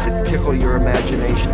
To tickle your imagination.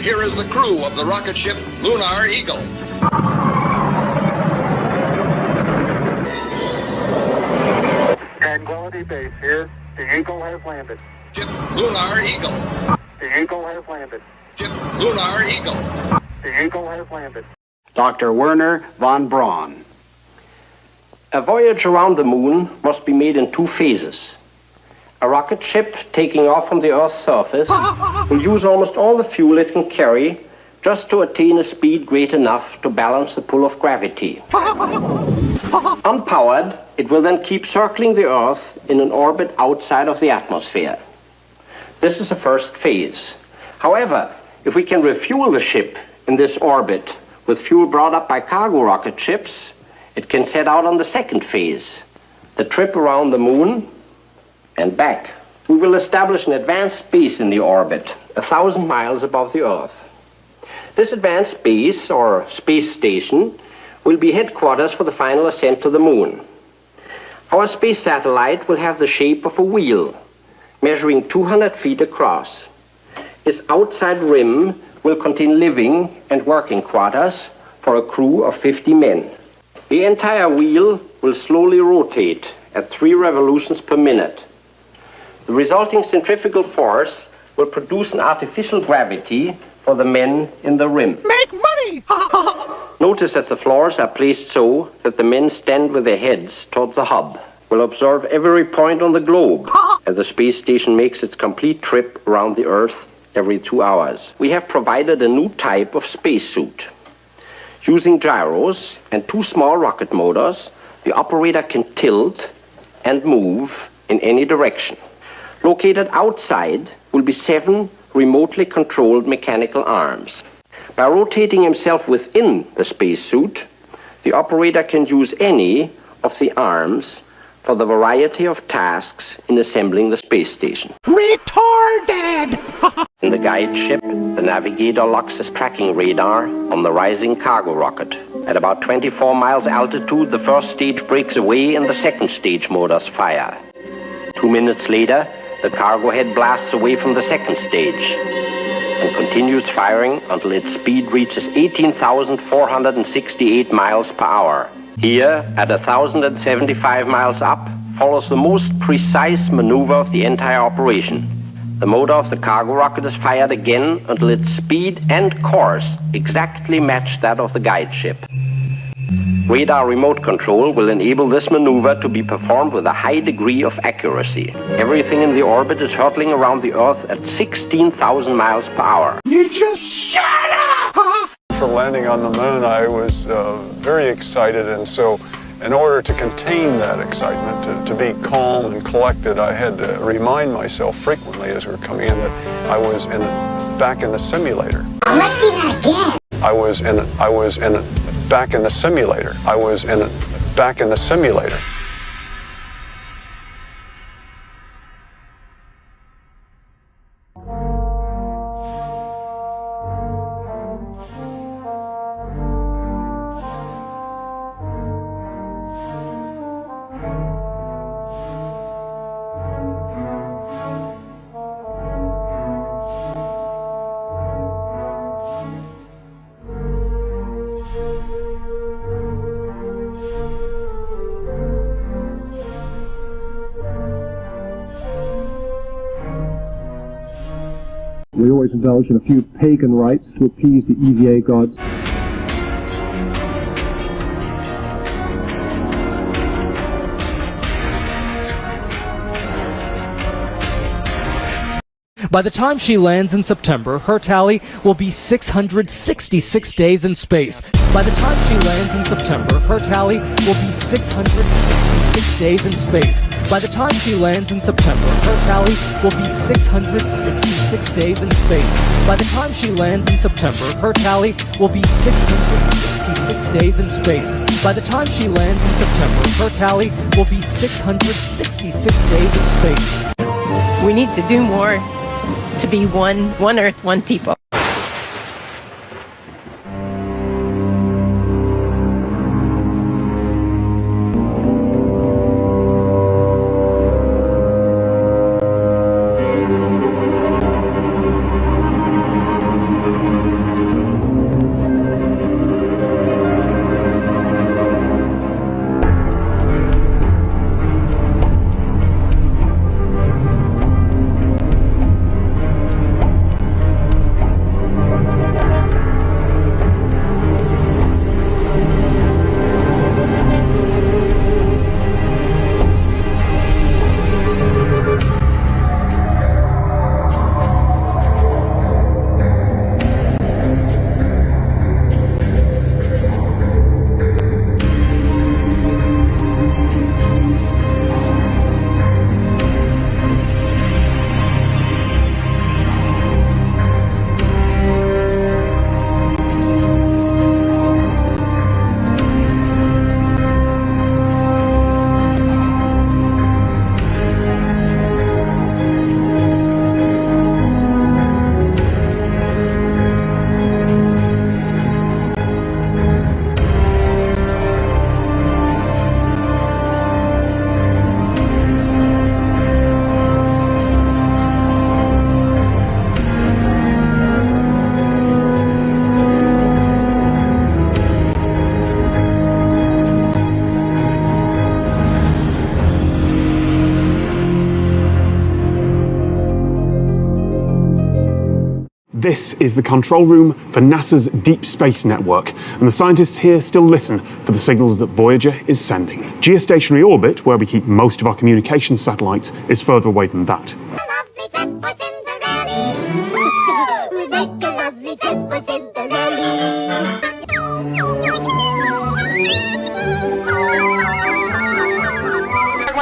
Here is the crew of the rocket ship Lunar Eagle. Tranquility Base here. The Eagle has landed. Ship Lunar Eagle. The Eagle has landed. Ship Lunar Eagle. The Eagle has landed. Dr. Werner von Braun. A voyage around the moon must be made in two phases. A rocket ship taking off from the Earth's surface will use almost all the fuel it can carry just to attain a speed great enough to balance the pull of gravity. Unpowered, it will then keep circling the Earth in an orbit outside of the atmosphere. This is the first phase. However, if we can refuel the ship in this orbit with fuel brought up by cargo rocket ships, it can set out on the second phase, the trip around the moon and back. We will establish an advanced base in the orbit, 1,000 miles above the Earth. This advanced base, or space station, will be headquarters for the final ascent to the moon. Our space satellite will have the shape of a wheel, measuring 200 feet across. Its outside rim will contain living and working quarters for a crew of 50 men. The entire wheel will slowly rotate at 3 revolutions per minute. The resulting centrifugal force will produce an artificial gravity for the men in the rim. Make money! Notice that the floors are placed so that the men stand with their heads towards the hub. We'll observe every point on the globe as the space station makes its complete trip around the Earth every 2 hours. We have provided a new type of spacesuit. Using gyros and 2 small rocket motors, the operator can tilt and move in any direction. Located outside will be 7 remotely controlled mechanical arms. By rotating himself within the spacesuit, the operator can use any of the arms for the variety of tasks in assembling the space station. Retarded! In the guide ship, the navigator locks his tracking radar on the rising cargo rocket. At about 24 miles altitude, the first stage breaks away and the second stage motors fire. 2 minutes later, the cargo head blasts away from the second stage and continues firing until its speed reaches 18,468 miles per hour. Here, at 1,075 miles up, follows the most precise maneuver of the entire operation. The motor of the cargo rocket is fired again until its speed and course exactly match that of the guide ship. Radar remote control will enable this maneuver to be performed with a high degree of accuracy. Everything in the orbit is hurtling around the Earth at 16,000 miles per hour. You just shut up! For landing on the moon, I was very excited, and so in order to contain that excitement, to be calm and collected, I had to remind myself frequently as we were coming in that I was back in the simulator. Let's see that again. Back in the simulator. Back in the simulator. We always indulge in a few pagan rites to appease the EVA gods. By the time she lands in September, her tally will be 666 days in space. By the time she lands in September, her tally will be 666 days in space. By the time she lands in September, her tally will be 666 days in space. By the time she lands in September, her tally will be 666 days in space. By the time she lands in September, her tally will be 666 days in space. We need to do more to be one Earth, one people. This is the control room for NASA's Deep Space Network, and the scientists here still listen for the signals that Voyager is sending. Geostationary orbit, where we keep most of our communication satellites, is further away than that.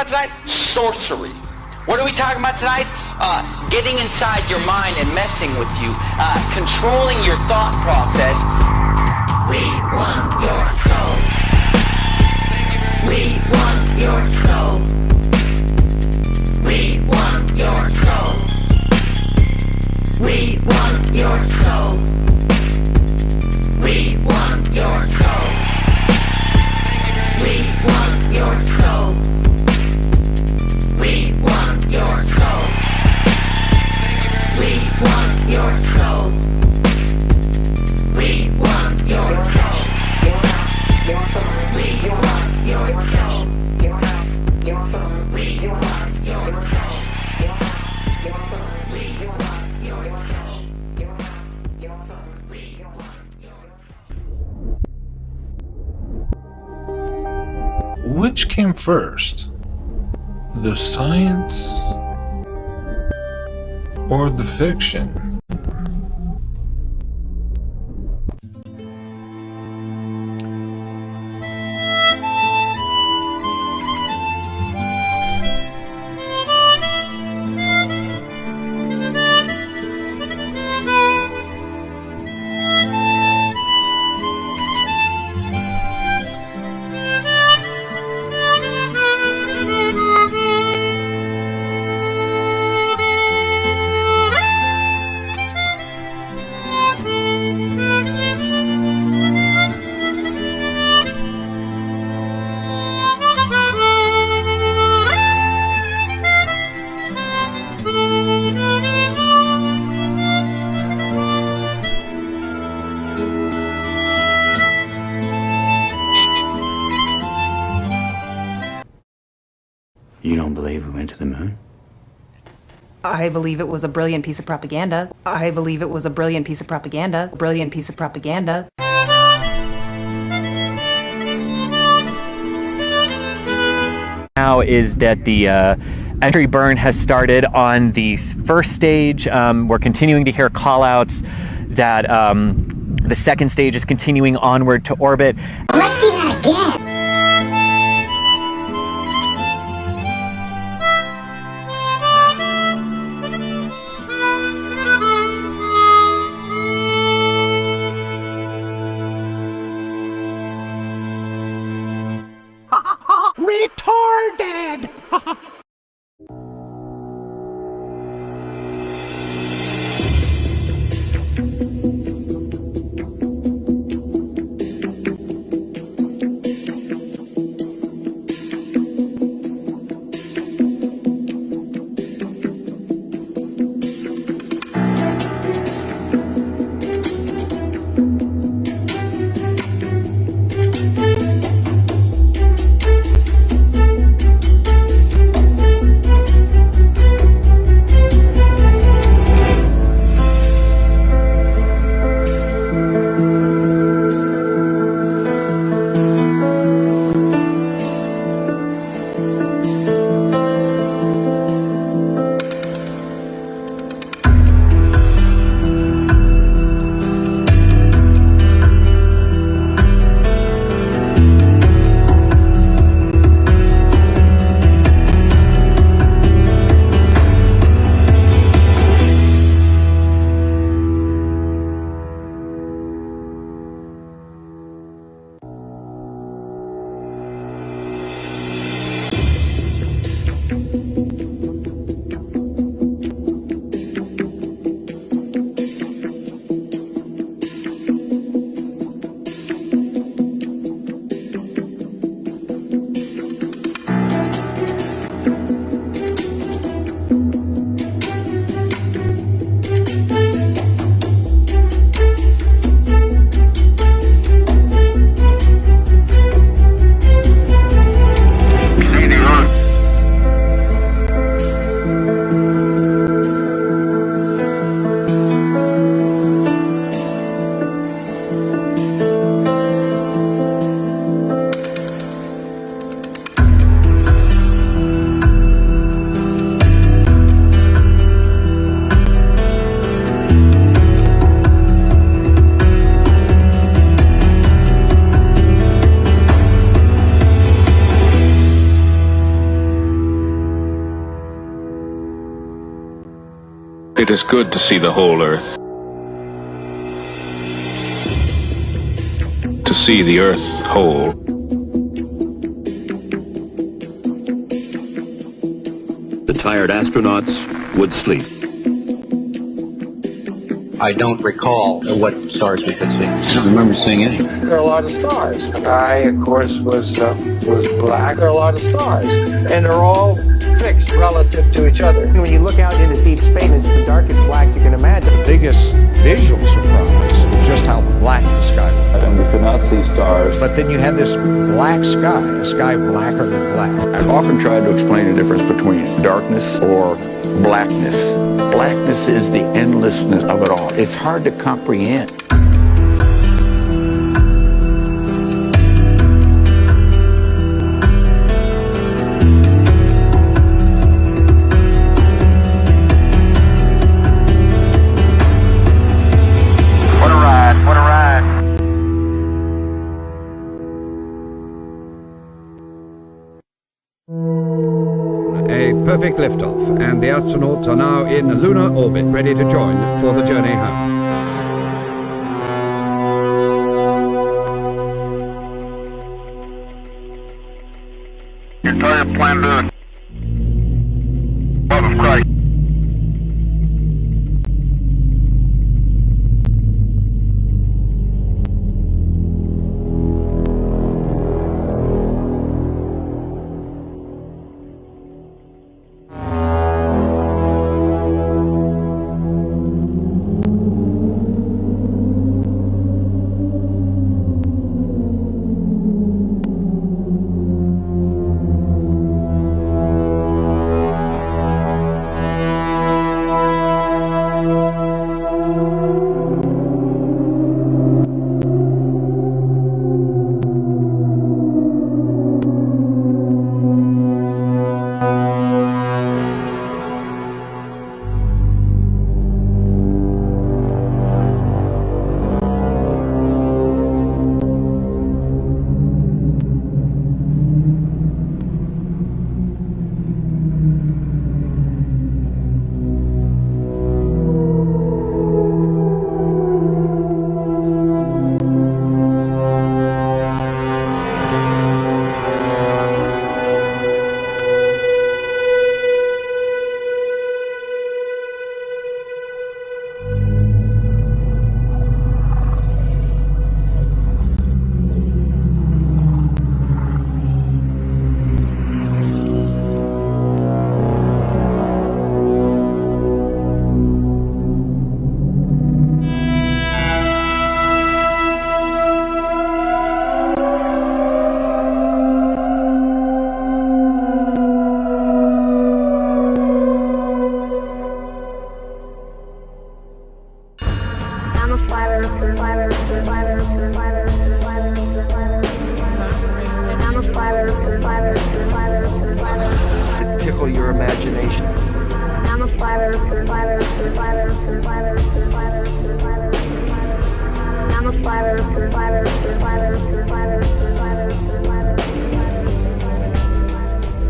Tonight? Sorcery. What are we talking about tonight? Getting inside your mind and messing with you, controlling your thought process. We want your soul. We want your soul. We want your soul. We want your soul. We want your soul. We want your soul. We want your soul. We want your soul. We want your soul. We want your soul. We want your soul. Which came first? The science or the fiction? You don't believe we went to the moon? I believe it was a brilliant piece of propaganda. I believe it was a brilliant piece of propaganda. Brilliant piece of propaganda. Now is that the entry burn has started on the first stage. We're continuing to hear call-outs that the second stage is continuing onward to orbit. Let's see that again. Retarded! It is good to see the whole Earth. To see the Earth whole. The tired astronauts would sleep. I don't recall what stars we could see. I don't remember seeing any. There are a lot of stars. The sky, of course, was black. There are a lot of stars. And they're all fixed relative to each other. When you look out into deep space, it's the darkest black you can imagine. The biggest visual surprise was just how black the sky was. And we could not see stars. But then you had this black sky, a sky blacker than black. I've often tried to explain the difference between darkness or blackness. Blackness is the endlessness of it all. It's hard to comprehend. What a ride, what a ride. A perfect liftoff, and the astronauts are now in lunar orbit, ready to join for the journey home. Entire planet Earth. Love of Christ. To tickle your imagination.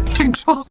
Think so?